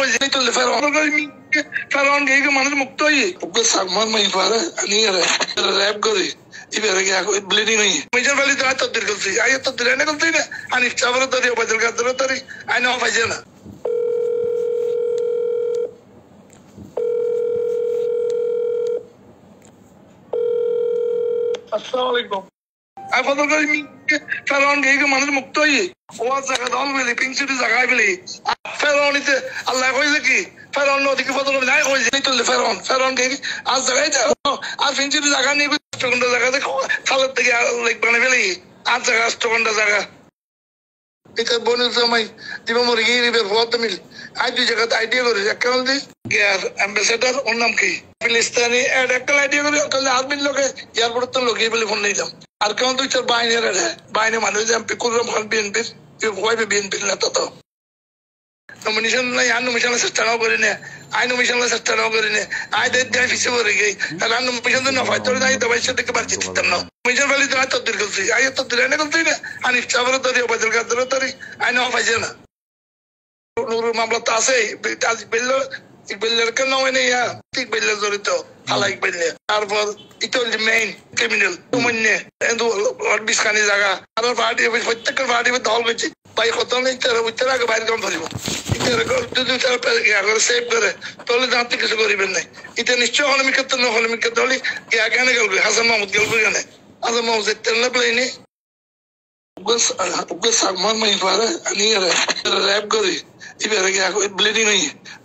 কইছে তুললে ফেরাউন গিয়ে মানুষ মুক্ত হয়ে ওকে সালমান মাই পারে আনি র‍্যাপ করে এবারে গিয়ে ব্লিডিং হয়ে মেজর ভ্যালি তো তদবির করছি আই তদবির এনে করছি না আনি চাবরে তরি ওবাদল কাদের তরি আইনা ফাইছে না আসসালামু আলাইকুম আই ফদল করে ফেরাউন গিয়ে মানুষ মুক্ত হয়ে ও জায়গা দল বলি পিং সিটি জায়গায় বলি ফেরাউনিতে আল্লাহ কইছে কি ফেরাউন নদীকে ফদল নাই কইছে তুললে ফেরাউন গিয়ে আজ জায়গায় আর পিং সিটি জায়গা নিয়ে ঘন্টা জায়গাতে খালের থেকে লেক বানিয়ে ফেলি 8 জায়গা 8 ঘন্টা জায়গা এটা বনের সময় দিবা মরে গিয়ে রিবের ফোয়াতে মিল আজ দুই জায়গাতে আইডিয়া করেছে একটা বলতে অ্যাম্বাসেডার ওর নাম কি ফিলিস্তানি একটা আইডিয়া করে তাহলে আর্মির লোকে এয়ারপোর্ট তো লোকে বলে ফোন নিয়ে যাম আর কেমন দুই চার বাইনের বাইনে মানুষ এমপি কুররম খান বিএনপির ওয়াইবে বিএনপির নেতা তো নমিনেশন নাই আর নমিনেশন চেষ্টা নাও করি না আই নমিনেশন চেষ্টা নাও করি না আই দেয় ফিসে পড়ে গই তাহলে আর নমিনেশন না হয় তোর যাই দবাই সাথে থেকে বাড়ছি দিতাম না নমিনেশন ভ্যালি তো তদবির করছি আই তদবির এনে করছি না আনি চাবরে তরি ওবাদল কাদের তরি আই না ফাইছে না নুরুর মামলা তো আছে আজ বেললো ইকবালের কেন নেই ইকবালের জড়িত হালা ইকবালে তারপর ইটল মেইন ক্রিমিনাল তুমন্যে বিশখানি জায়গা আর পার্টি প্রত্যেকের পার্টি দল করছে ভাই কত নেই উত্তর আগে বাইরে কম ধরিব সেভ করে তাহলে জানতে কিছু করিবেন নাই এটা নিশ্চয় হলমিক্ষেত্র না হলমিক্ষেত্র হলে কেন গেলবে হাসান মাহমুদ গেলবে কেন হাসান মাহমুদ তেল প্লেনে সালমান মাই পারে আনি র‍্যাপ করে এবারে গিয়ে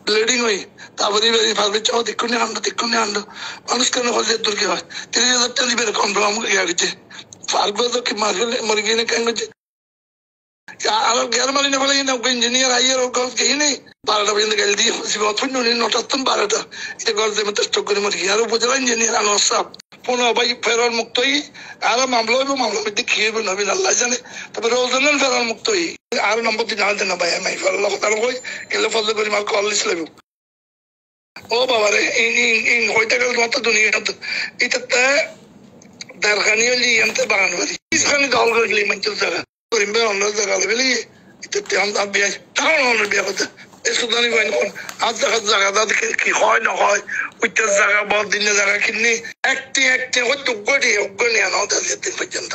ব্লিডিং হয়ে তারপরে এবারে ভাববে চাও দেখুনি আনলো মানুষ কেন বলছে তোর কি হয় 30,000 টাকা এবারে কনফার্ম গিয়ে গেছে ফার্গো তো কি মরে গিয়ে কেন গেছে আর গ্যার মারি না বলে ইঞ্জিনিয়ার আইয়ার ও গল্প কে নেই 12টা পর্যন্ত গেল দিয়ে অথন্য 9টা 12টা এটা গল্প দেবে স্টক করে মরে গিয়ে আর উপজেলা ইঞ্জিনিয়ার আনোয়ার সাহেব পুনঃ ভাই ফেরার মুক্ত হই আর মামলা হইব মামলা মধ্যে খেয়ে নবীন আল্লাহ জানে তারপরে রোজান ফেরার মুক্ত হই আর নম্বর দিন জানতে না ভাই আমি আল্লাহ তাআলা কই কেলে ফজল করি মাল কল লিসলাম ও বাবা রে ইন হইতে গেল মত দুনিয়া এটাতে দারখানি হলি এমতে বাগান বাড়ি ইসখানি দল করলি মঞ্চল জায়গা করিমবে অন্য জায়গা বলি এটাতে আমরা বিয়া তাও অন্য বিয়া করতে সুদানি কইন কোন আজ জায়গা দাদ কি হয় না হয় ওইটার জায়গা বহুত দিনের জায়গা কিনে একটি হয়তো অজ্ঞানী আনা দিন পর্যন্ত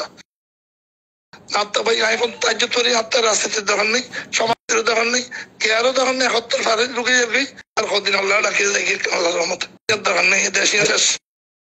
আত্মা ভাই এখন তাজ্য তরি আত্মার রাস্তাতে দোকান নেই সমাজের দোকান নেই কেয়ারও দোকান নেই হত্যার ফারে ঢুকে যাবি আর কদিন আল্লাহ ডাকিয়ে দেখি আল্লাহ রহমত দোকান নেই দেশে